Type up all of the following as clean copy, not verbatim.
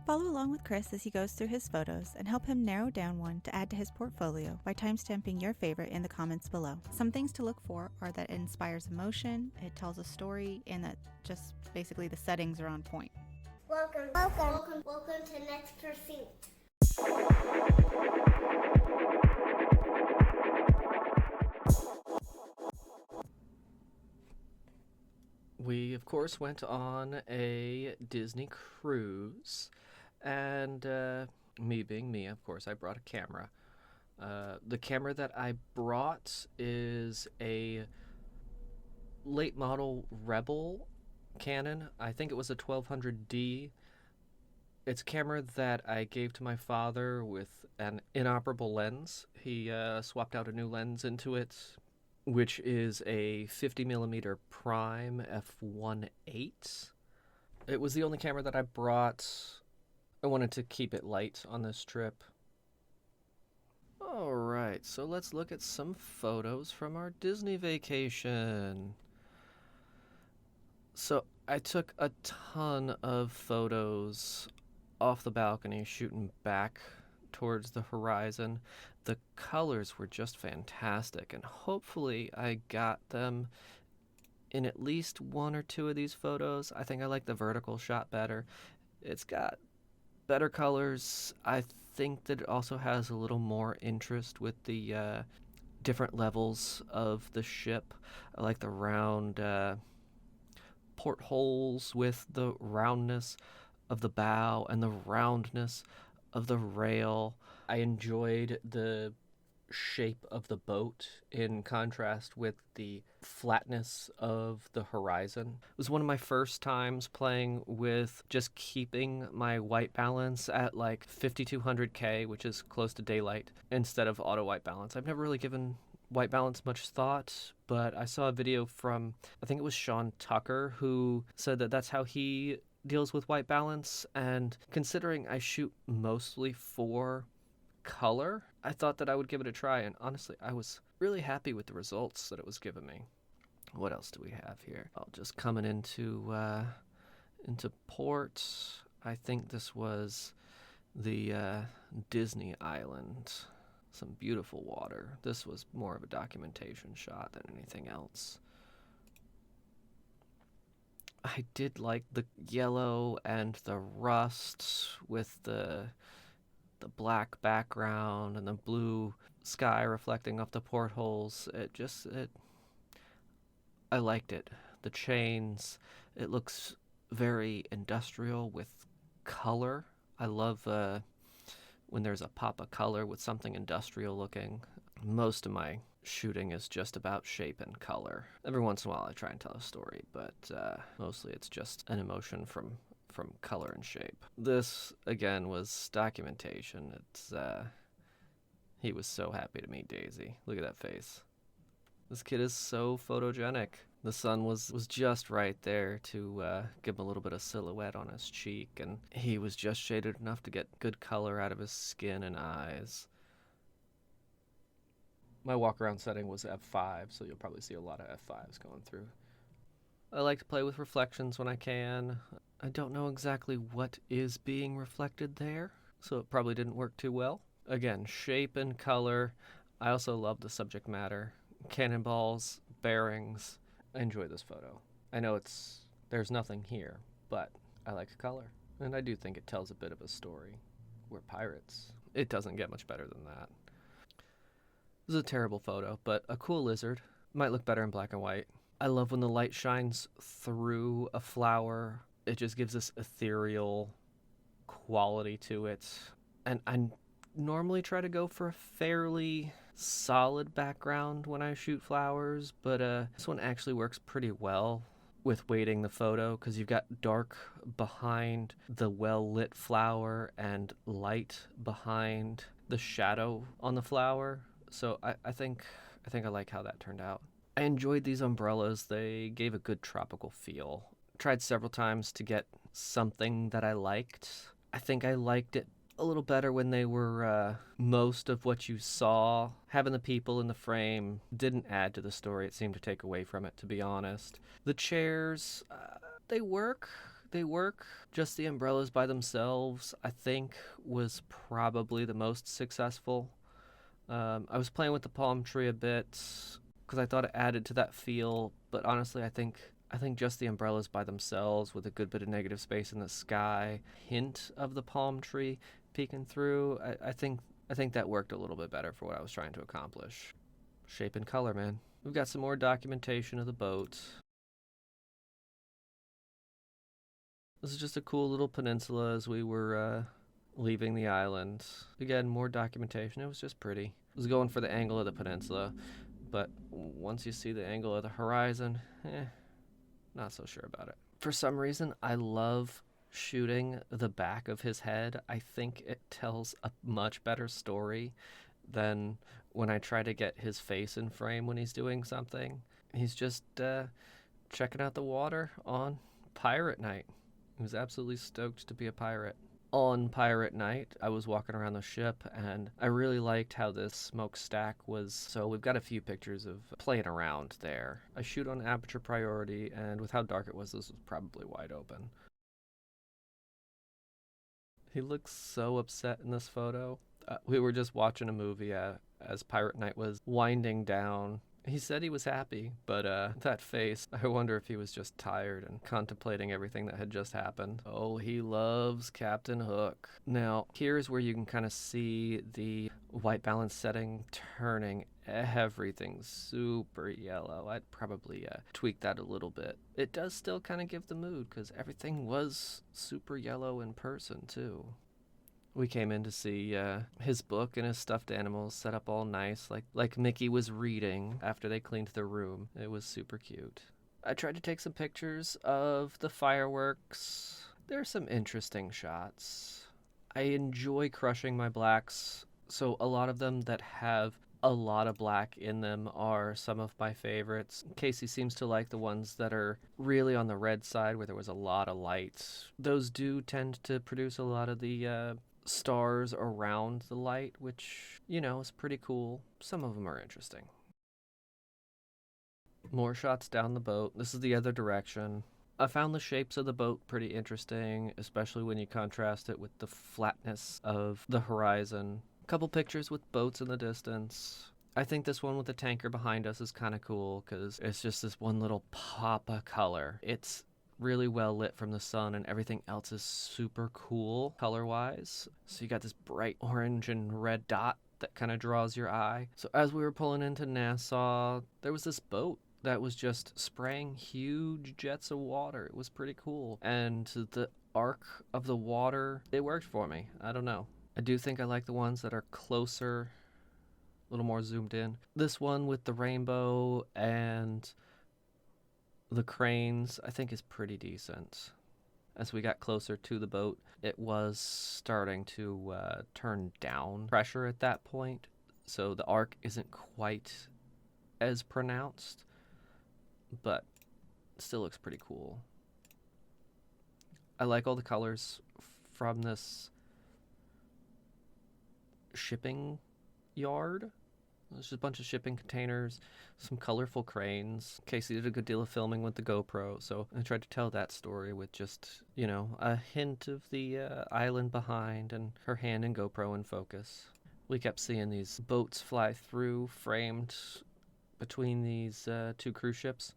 Follow along with Chris as he goes through his photos and help him narrow down one to add to his portfolio by timestamping your favorite in the comments below. Some things to look for are that it inspires emotion, it tells a story, and that just basically the settings are on point. Welcome to Next Pursuit. We, of course, went on a Disney cruise, and me being me, of course, I brought a camera. The camera that I brought is a late model Rebel Canon. I think it was a 1200D. It's a camera that I gave to my father with an inoperable lens. He swapped out a new lens into it, which is a 50mm prime f1.8. It was the only camera that I brought. I wanted to keep it light on this trip. Alright, so let's look at some photos from our Disney vacation. So I took a ton of photos off the balcony shooting back towards the horizon. The colors were just fantastic, and hopefully I got them in at least one or two of these photos. I think I like the vertical shot better. It's got better colors. I think that it also has a little more interest with the different levels of the ship. I like the round portholes with the roundness of the bow and the roundness of the rail. I enjoyed the shape of the boat in contrast with the flatness of the horizon. It was one of my first times playing with just keeping my white balance at like 5200K, which is close to daylight, instead of auto white balance. I've never really given white balance much thought, but I saw a video from, I think it was Sean Tucker, who said that that's how he deals with white balance, and considering I shoot mostly for color, I thought that I would give it a try, and honestly, I was really happy with the results that it was giving me. What else do we have here? Oh, just coming into port. I think this was the Disney Island. Some beautiful water. This was more of a documentation shot than anything else. I did like the yellow and the rust with the black background and the blue sky reflecting off the portholes. I liked it. The chains, it looks very industrial with color. I love when there's a pop of color with something industrial looking. Most of my shooting is just about shape and color. Every once in a while I try and tell a story, but mostly it's just an emotion from color and shape. This, again, was documentation. It's he was so happy to meet Daisy. Look at that face. This kid is so photogenic. The sun was just right there to give him a little bit of silhouette on his cheek, and he was just shaded enough to get good color out of his skin and eyes. My walk-around setting was f5, so you'll probably see a lot of f5s going through. I like to play with reflections when I can. I don't know exactly what is being reflected there, so it probably didn't work too well. Again, shape and color. I also love the subject matter. Cannonballs, bearings. I enjoy this photo. I know there's nothing here, but I like color. And I do think it tells a bit of a story. We're pirates. It doesn't get much better than that. This is a terrible photo, but a cool lizard. Might look better in black and white. I love when the light shines through a flower. It just gives this ethereal quality to it. And I normally try to go for a fairly solid background when I shoot flowers, but this one actually works pretty well with weighting the photo, because you've got dark behind the well-lit flower and light behind the shadow on the flower. So I think I like how that turned out. I enjoyed these umbrellas. They gave a good tropical feel. Tried several times to get something that I liked. I think I liked it a little better when they were most of what you saw. Having the people in the frame didn't add to the story. It seemed to take away from it, to be honest. The chairs, they work. They work. Just the umbrellas by themselves, I think, was probably the most successful. I was playing with the palm tree a bit because I thought it added to that feel, but honestly, I think just the umbrellas by themselves with a good bit of negative space in the sky, hint of the palm tree peeking through, I think that worked a little bit better for what I was trying to accomplish. Shape and color, man. We've got some more documentation of the boat. This is just a cool little peninsula as we were leaving the island. Again, more documentation. It was just pretty. I was going for the angle of the peninsula, but once you see the angle of the horizon, not so sure about it. For some reason, I love shooting the back of his head. I think it tells a much better story than when I try to get his face in frame when he's doing something. He's just checking out the water on pirate night. He was absolutely stoked to be a pirate. On pirate night, I was walking around the ship, and I really liked how this smokestack was. So we've got a few pictures of playing around there. I shoot on aperture priority, and with how dark it was, this was probably wide open. He looks so upset in this photo. We were just watching a movie as pirate night was winding down. He said he was happy, but that face, I wonder if he was just tired and contemplating everything that had just happened. Oh, he loves Captain Hook. Now, here's where you can kind of see the white balance setting turning everything super yellow. I'd probably tweak that a little bit. It does still kind of give the mood because everything was super yellow in person too. We came in to see his book and his stuffed animals set up all nice, like Mickey was reading after they cleaned the room. It was super cute. I tried to take some pictures of the fireworks. There are some interesting shots. I enjoy crushing my blacks, so a lot of them that have a lot of black in them are some of my favorites. Casey seems to like the ones that are really on the red side where there was a lot of light. Those do tend to produce a lot of the stars around the light, which, is pretty cool. Some of them are interesting. More shots down the boat. This is the other direction. I found the shapes of the boat pretty interesting, especially when you contrast it with the flatness of the horizon. A couple pictures with boats in the distance. I think this one with the tanker behind us is kind of cool because it's just this one little pop of color. It's really well lit from the sun, and everything else is super cool color-wise. So you got this bright orange and red dot that kind of draws your eye. So as we were pulling into Nassau, there was this boat that was just spraying huge jets of water. It was pretty cool. And the arc of the water, it worked for me. I don't know. I do think I like the ones that are closer, a little more zoomed in. This one with the rainbow and the cranes, I think, is pretty decent. As we got closer to the boat, it was starting to turn down pressure at that point, so the arc isn't quite as pronounced, but still looks pretty cool. I like all the colors from this shipping yard. There's just a bunch of shipping containers, some colorful cranes. Casey did a good deal of filming with the GoPro, so I tried to tell that story with just, a hint of the island behind and her hand and GoPro in focus. We kept seeing these boats fly through, framed between these two cruise ships.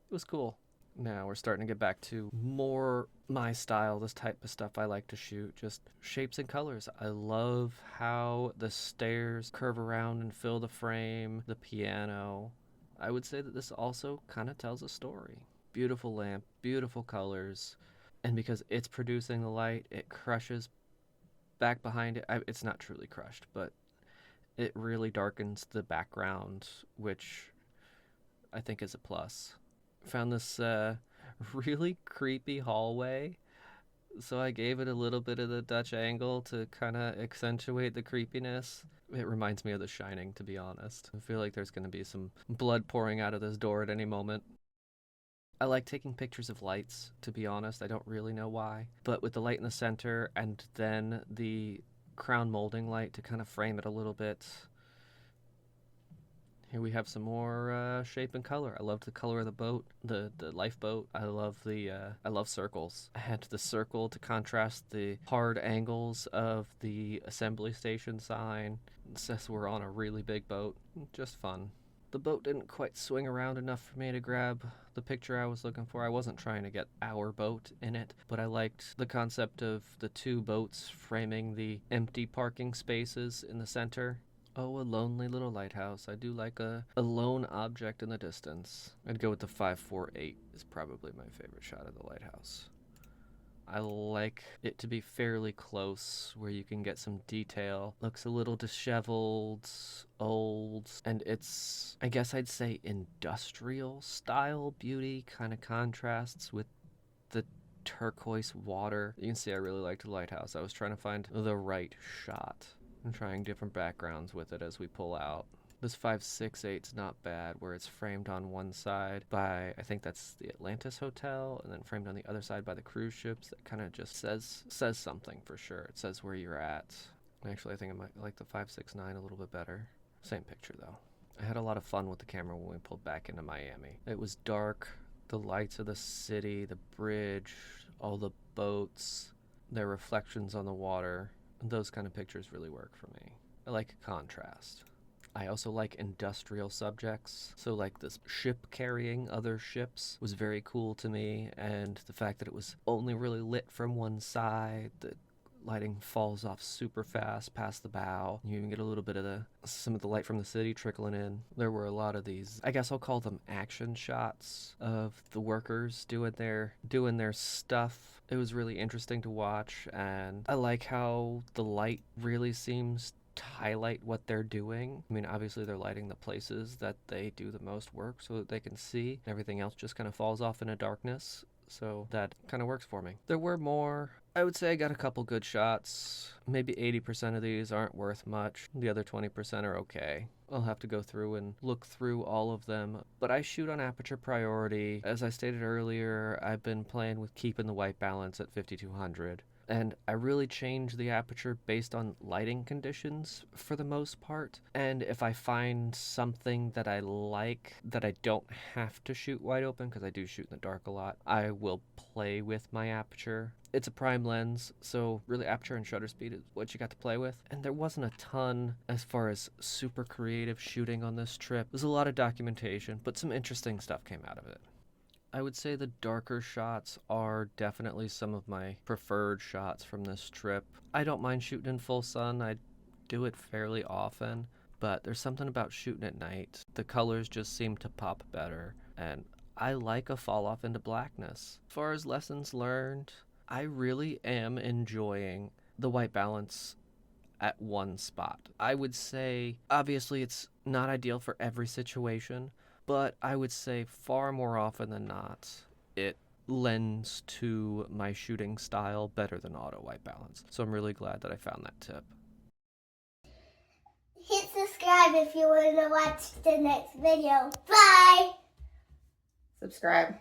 It was cool. Now we're starting to get back to more my style, this type of stuff I like to shoot, just shapes and colors. I love how the stairs curve around and fill the frame, the piano. I would say that this also kind of tells a story. Beautiful lamp, beautiful colors, and because it's producing the light, it crushes back behind it. It's not truly crushed, but it really darkens the background, which I think is a plus. Found this really creepy hallway, so I gave it a little bit of the Dutch angle to kind of accentuate the creepiness. It reminds me of The Shining, to be honest. I feel like there's going to be some blood pouring out of this door at any moment. I like taking pictures of lights, to be honest. I don't really know why, but with the light in the center and then the crown molding light to kind of frame it a little bit, Here we have some more shape and color. I love the color of the boat, the lifeboat. I love circles. I had the circle to contrast the hard angles of the assembly station sign. It says we're on a really big boat. Just fun. The boat didn't quite swing around enough for me to grab the picture I was looking for. I wasn't trying to get our boat in it, but I liked the concept of the two boats framing the empty parking spaces in the center. Oh, a lonely little lighthouse. I do like a lone object in the distance. I'd go with the 548 is probably my favorite shot of the lighthouse. I like it to be fairly close where you can get some detail. Looks a little disheveled, old, and it's, I guess I'd say, industrial style beauty, kind of contrasts with the turquoise water. You can see I really liked the lighthouse. I was trying to find the right shot. I'm trying different backgrounds with it as we pull out. This 568's not bad, where it's framed on one side by, I think that's the Atlantis Hotel, and then framed on the other side by the cruise ships. That kind of just says something for sure. It says where you're at. Actually, I think I might like the 569 a little bit better. Same picture, though. I had a lot of fun with the camera when we pulled back into Miami. It was dark, the lights of the city, the bridge, all the boats, their reflections on the water. Those kind of pictures really work for me. I like contrast. I also like industrial subjects, so like this ship carrying other ships was very cool to me, and the fact that it was only really lit from one side, the lighting falls off super fast past the bow. You even get a little bit of some of the light from the city trickling in. There were a lot of these, I guess I'll call them action shots of the workers doing their stuff. It was really interesting to watch, and I like how the light really seems to highlight what they're doing. I mean, obviously they're lighting the places that they do the most work so that they can see. Everything else just kind of falls off into darkness. So that kind of works for me. There were more. I would say I got a couple good shots. Maybe 80% of these aren't worth much. The other 20% are okay. I'll have to go through and look through all of them. But I shoot on aperture priority. As I stated earlier, I've been playing with keeping the white balance at 5200. And I really change the aperture based on lighting conditions for the most part. And if I find something that I like that I don't have to shoot wide open, because I do shoot in the dark a lot, I will play with my aperture. It's a prime lens, so really aperture and shutter speed is what you got to play with. And there wasn't a ton as far as super creative shooting on this trip. There's a lot of documentation, but some interesting stuff came out of it. I would say the darker shots are definitely some of my preferred shots from this trip. I don't mind shooting in full sun. I do it fairly often, but there's something about shooting at night. The colors just seem to pop better, and I like a fall off into blackness. As far as lessons learned, I really am enjoying the white balance at one spot. I would say, obviously it's not ideal for every situation, but I would say far more often than not, it lends to my shooting style better than auto white balance. So I'm really glad that I found that tip. Hit subscribe if you want to watch the next video. Bye! Subscribe.